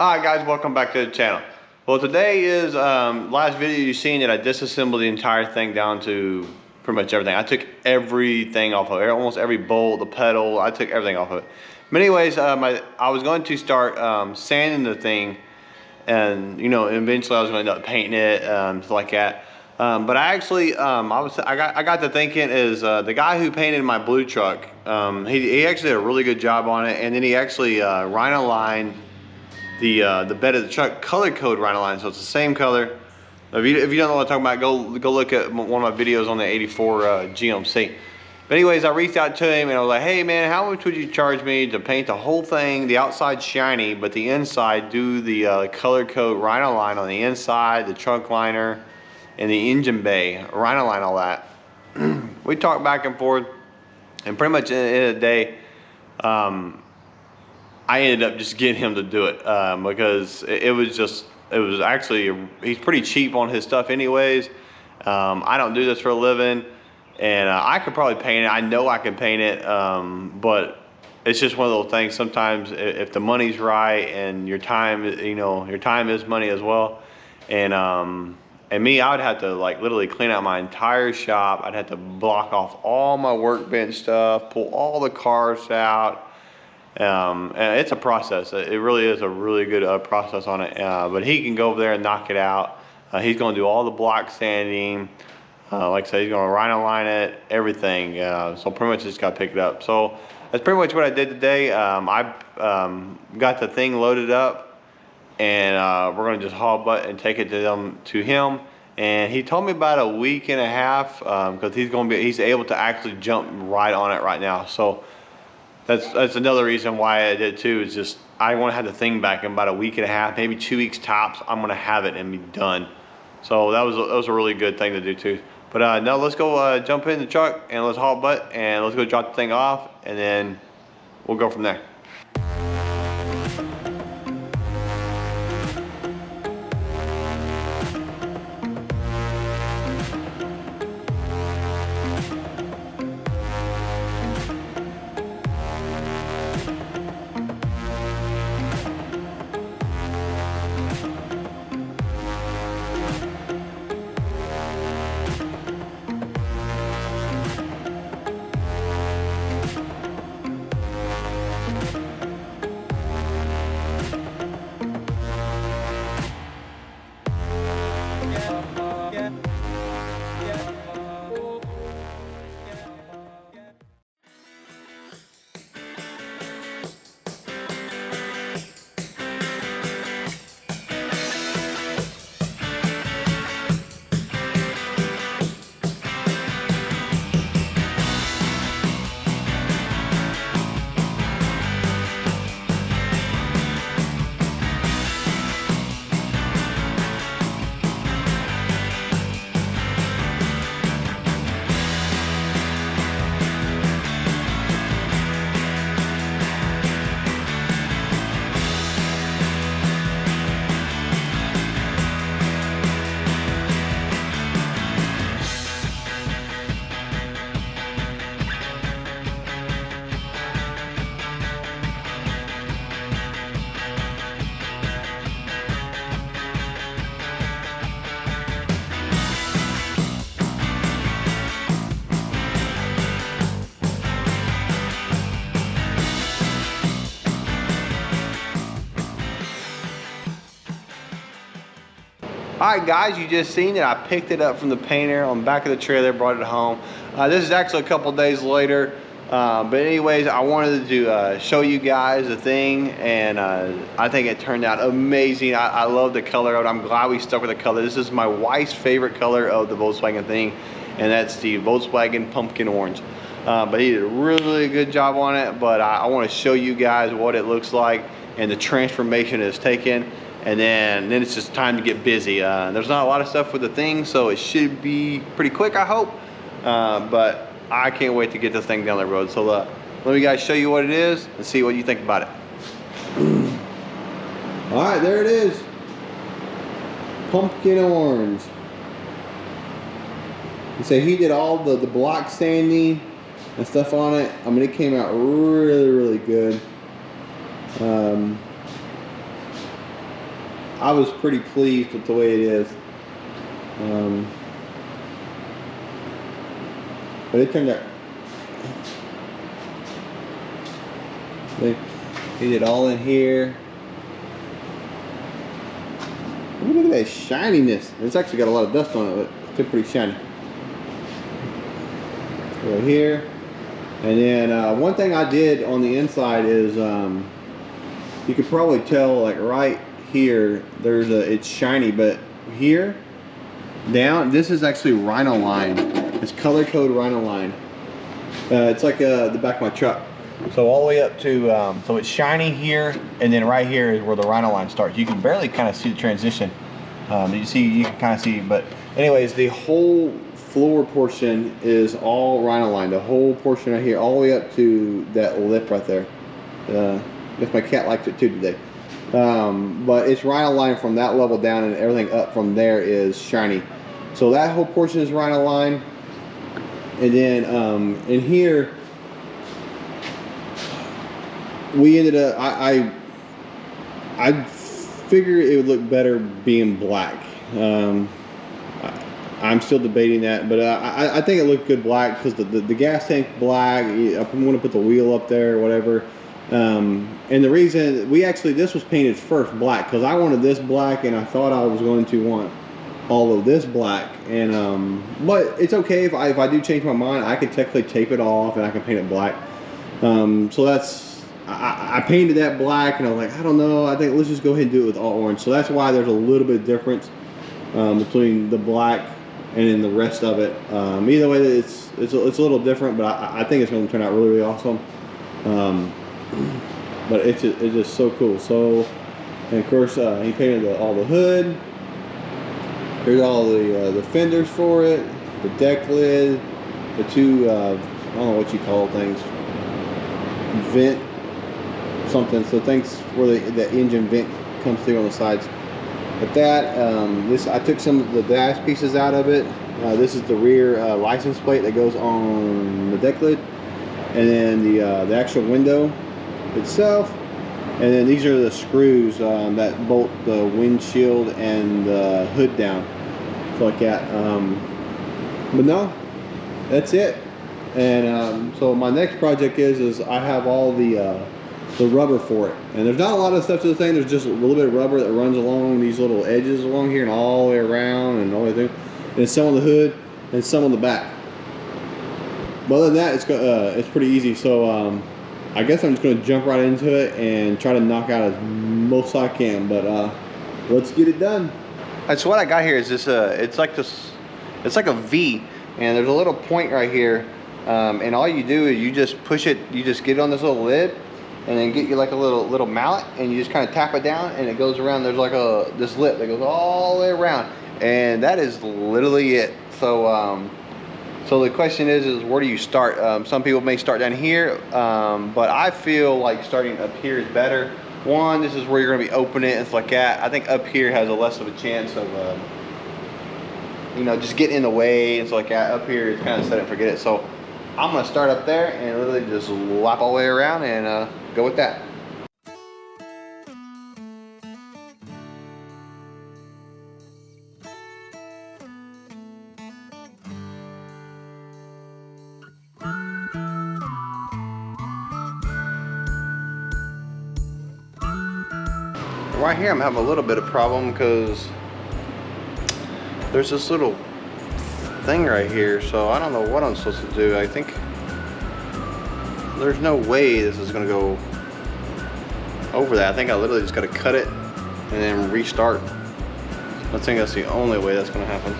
Hi guys, welcome back to the channel. Well, today is last video you've seen that I disassembled the entire thing down to pretty much everything. I took everything off of it, almost every bolt, the pedal, I took everything off of it. But anyways, I was going to start sanding the thing, and you know, eventually I was going to end up painting it, stuff like that. But I actually, I got to thinking is the guy who painted my blue truck, he actually did a really good job on it, and then he actually rhino lined the bed of the truck, color code rhino line, so it's the same color. If you don't know what I'm talking about, go look at one of my videos on the 84 GMC. But anyways, I reached out to him and I was like, hey man, how much would you charge me to paint the whole thing, the outside shiny, but the inside do the color code rhino line on the inside, the trunk liner, and the engine bay, rhino line, all that. We talked back and forth, and pretty much at the end of the day, I ended up just getting him to do it because it was actually, he's pretty cheap on his stuff anyways. I don't do this for a living, and I could probably paint it. I know I can paint it, but it's just one of those things. Sometimes if the money's right and your time, you know, your time is money as well. And me, I would have to like literally clean out my entire shop. I'd have to block off all my workbench stuff, pull all the cars out. And it's a process. It really is a really good process on it. But he can go over there and knock it out. He's going to do all the block sanding. Like I said, he's going to rhino line it, everything. So pretty much just got to pick it up. So that's pretty much what I did today. I got the thing loaded up, and we're going to just haul butt and take it to him. And he told me about a week and a half because he's able to actually jump right on it right now. So that's another reason why I did too, is just I want to have the thing back in about a week and a half, maybe 2 weeks tops. I'm going to have it and be done. So that was a really good thing to do too. But now let's go jump in the truck and let's haul butt and let's go drop the thing off, and then we'll go from there. Alright guys, you just seen it. I picked it up from the painter on the back of the trailer, brought it home. This is actually a couple days later. But anyways, I wanted to show you guys the thing, and I think it turned out amazing. I love the color of it. I'm glad we stuck with the color. This is my wife's favorite color of the Volkswagen thing, and that's the Volkswagen Pumpkin Orange. But he did a really good job on it, but I want to show you guys what it looks like and the transformation it's taken. And then it's just time to get busy. There's not a lot of stuff with the thing, so it should be pretty quick, I hope. But I can't wait to get this thing down the road. So let me guys show you what it is and see what you think about it. All right, there it is. Pumpkin orange. And so he did all the block sanding and stuff on it. I mean, it came out really, really good. I was pretty pleased with the way it is. But it turned out, they did it all in here. Look at that shininess. It's actually got a lot of dust on it, but it's still pretty shiny. Right here. And then one thing I did on the inside is, you could probably tell, like right here, it's shiny, but here, down, this is actually Rhino line. It's color code Rhino line. It's like the back of my truck. So all the way up to, so it's shiny here, and then right here is where the Rhino line starts. You can barely kind of see the transition. You can kind of see, but anyways, the whole floor portion is all Rhino line. The whole portion right here, all the way up to that lip right there. Guess my cat liked it too today. But it's Rhino line from that level down, and everything up from there is shiny. So that whole portion is Rhino line. And then in here, we ended up, I figured it would look better being black. I'm still debating that, but I think it looked good black because the gas tank black. I'm going to put the wheel up there or whatever. And the reason this was painted first black because I wanted this black, and I thought I was going to want all of this black. And but it's okay if I do change my mind. I can technically tape it off and I can paint it black. So that's. I painted that black, and I was like, I don't know, I think let's just go ahead and do it with all orange. So that's why there's a little bit of difference between the black and then the rest of it. Either way, it's a little different, but I think it's going to turn out really, really awesome. But it's just so cool. So, and of course, he painted all the hood. Here's all the fenders for it, the deck lid, the two I don't know what you call things, vent something, so things where the engine vent comes through on the sides. But that I took some of the dash pieces out of it. This is the rear license plate that goes on the deck lid, and then the actual window itself, and then these are the screws that bolt the windshield and the hood down, so like that. But no, that's it. And so my next project is I have all the rubber for it, and there's not a lot of stuff to the thing. There's just a little bit of rubber that runs along these little edges along here and all the way around and all the way through, and some on the hood and some on the back. But other than that, it's pretty easy. So I guess I'm just going to jump right into it and try to knock out as most I can. But let's get it done. Alright, so what I got here is this. It's like a V, and there's a little point right here. And all you do is you just push it. You just get it on this little lid, and then get you like a little mallet, and you just kind of tap it down, and it goes around. There's like this lip that goes all the way around, and that is literally it. So so the question is where do you start? Some people may start down here, but I feel like starting up here is better. One, this is where you're going to be opening it and stuff like that. I think up here has a less of a chance of just getting in the way and stuff like that. Up here it's kind of set it and forget it. So I'm going to start up there and literally just lap all the way around and go with that. Right here I'm having a little bit of problem because there's this little thing right here, so I don't know what I'm supposed to do. I think there's no way this is gonna go over that. I think I literally just gotta cut it and then restart. I think that's the only way that's gonna happen.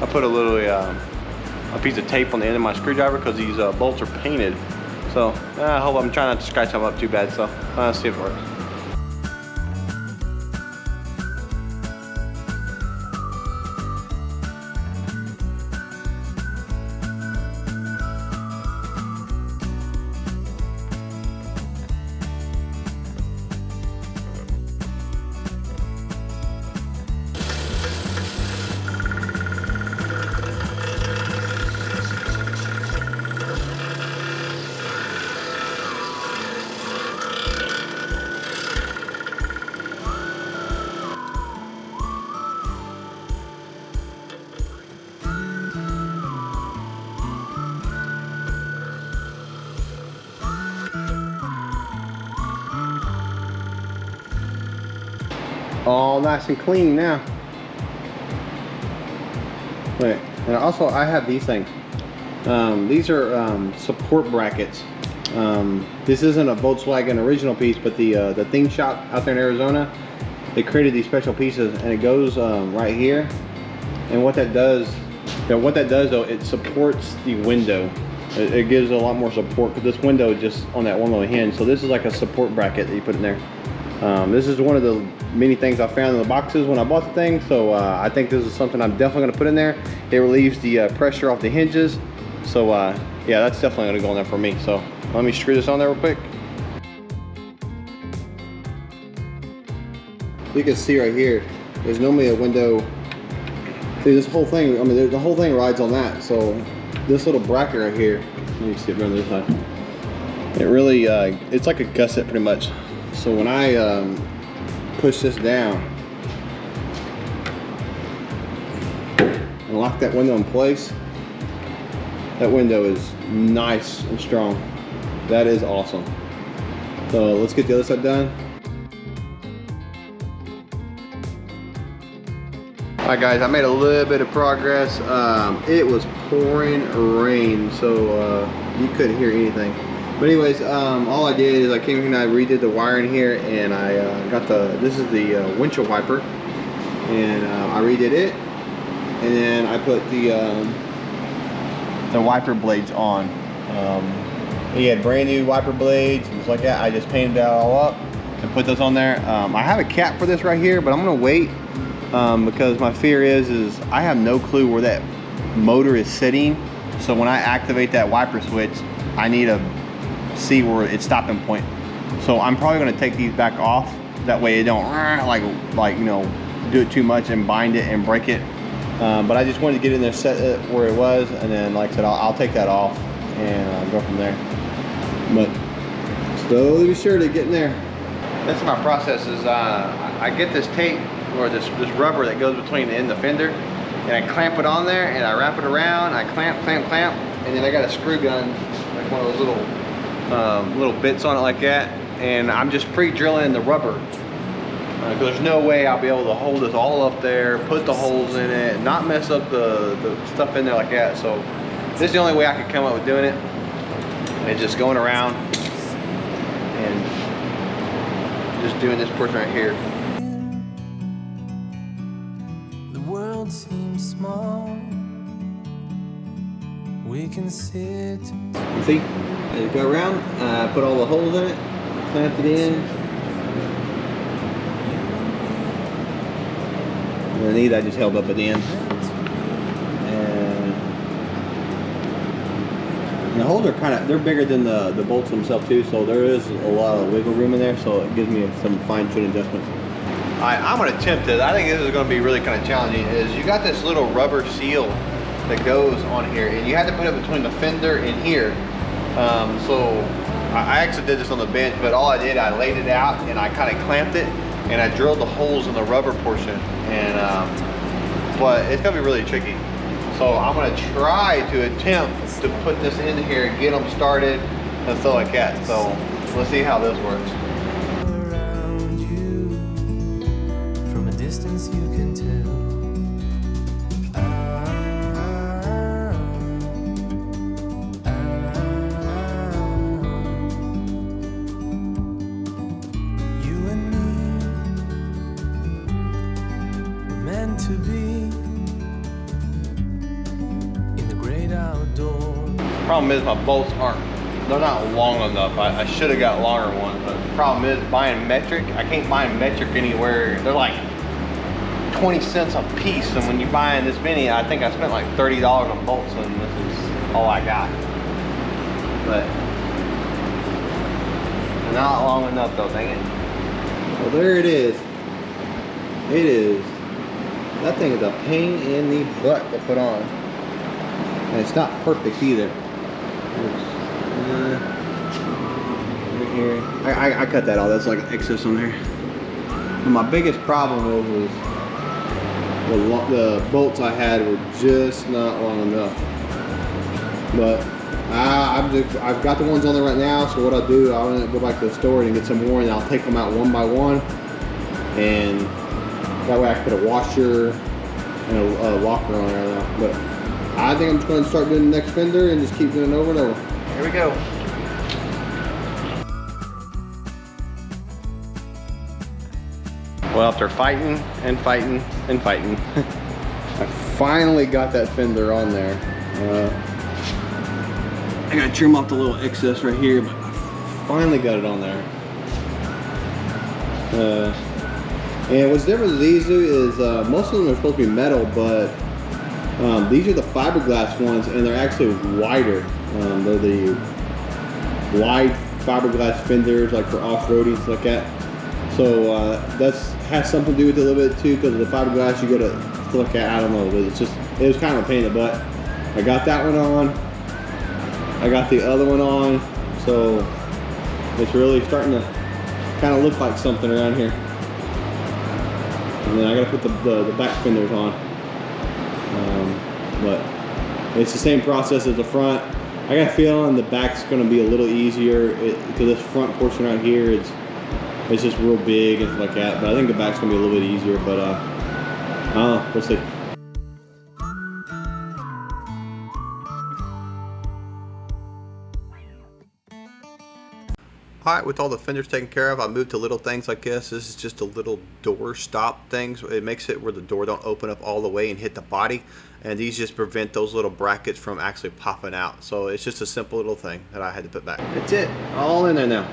I put a little a piece of tape on the end of my screwdriver because these bolts are painted. So I hope I'm trying not to scratch them up too bad. So let's see if it works. All nice and clean now. Wait, and also I have these things. These are support brackets. This isn't a Volkswagen original piece, but the thing shop out there in Arizona, they created these special pieces, and it goes right here. And what that does, though, it supports the window. It gives a lot more support because this window is just on that one little hinge. So this is like a support bracket that you put in there. This is one of the many things I found in the boxes when I bought the thing, so I think this is something I'm definitely going to put in there. It relieves the pressure off the hinges, so yeah, that's definitely going to go in there for me. So let me screw this on there real quick. You can see right here, there's normally a window. See, this whole thing, I mean, the whole thing rides on that. So this little bracket right here, let me see it on this side. It really, it's like a gusset pretty much. So when I push this down and lock that window in place, that window is nice and strong. That is awesome. So let's get the other side done. Alright guys, I made a little bit of progress. It was pouring rain, so you couldn't hear anything. But anyways, all I did is I came here and I redid the wiring here, and I got this is the windshield wiper, and I redid it, and then I put the wiper blades on. He had brand new wiper blades and just like that. I just painted that all up and put those on there. I have a cap for this right here, but I'm gonna wait because my fear is I have no clue where that motor is sitting. So when I activate that wiper switch, I need to see where it's stopping point. So I'm probably going to take these back off. That way it don't like you know, do it too much and bind it and break it. But I just wanted to get in there, set it where it was, and then like I said, I'll take that off and go from there. But slowly be sure to get in there. That's my process is I get this tape or this rubber that goes between the end of the fender, and I clamp it on there and I wrap it around. I clamp, and then I got a screw gun, like one of those little bits on it like that, and I'm just pre-drilling the rubber because there's no way I'll be able to hold this all up there, put the holes in it, not mess up the stuff in there like that. So this is the only way I could come up with doing it, and just going around and just doing this portion right here. The world seems small. We can sit. See, I go around, put all the holes in it, clamp it in. And these I just held up at the end. And the holes are they're bigger than the bolts themselves too, so there is a lot of wiggle room in there, so it gives me some fine-tuned adjustments. I'm gonna attempt it. I think this is gonna be really kind of challenging. Is you got this little rubber seal that goes on here, and you have to put it between the fender and here. So I actually did this on the bench, but all I did, I laid it out and I kind of clamped it, and I drilled the holes in the rubber portion. And but it's gonna be really tricky. So I'm gonna try to attempt to put this in here, get them started, and stuff like that. So let's see how this works. Around you, from a distance you can tell. You and me were meant to be. Problem is my bolts they're not long enough. I should have got longer ones, but the problem is buying metric, I can't buy metric anywhere. They're like 20 cents a piece, and when you're buying this many, I think I spent like $30 on bolts, and this is all I got. But not long enough though, dang it. Well, there it is. It is. That thing is a pain in the butt to put on. And it's not perfect either. Right here. I cut that off. That's like excess on there. And my biggest problem was the bolts I had were just not long enough. But I've got the ones on there right now. So what I'll do, I'm gonna go back to the store and get some more, and I'll take them out one by one. And that way I can put a washer and a locker on there now. But I think I'm just going to start doing the next fender and just keep doing it over and over. Here we go. Well, after fighting and fighting and fighting, I finally got that fender on there. I got to trim off the little excess right here, but I finally got it on there. And what's different with these is most of them are supposed to be metal, but these are the fiberglass ones, and they're actually wider. They're the wide fiberglass fenders, like for off-roading, stuff like that. So that has something to do with it a little bit too, because of the fiberglass you gotta look at. I don't know, but it was kind of a pain in the butt. I got that one on. I got the other one on, so it's really starting to kind of look like something around here. And then I gotta put the back fenders on. But it's the same process as the front. I got a feeling the back's gonna be a little easier because this front portion right here, it's just real big and stuff like that. But I think the back's gonna be a little bit easier, but I don't know, we'll see. Alright, with all the fenders taken care of, I moved to little things like this. This is just a little door stop things. It makes it where the door don't open up all the way and hit the body. And these just prevent those little brackets from actually popping out. So it's just a simple little thing that I had to put back. That's it, all in there now.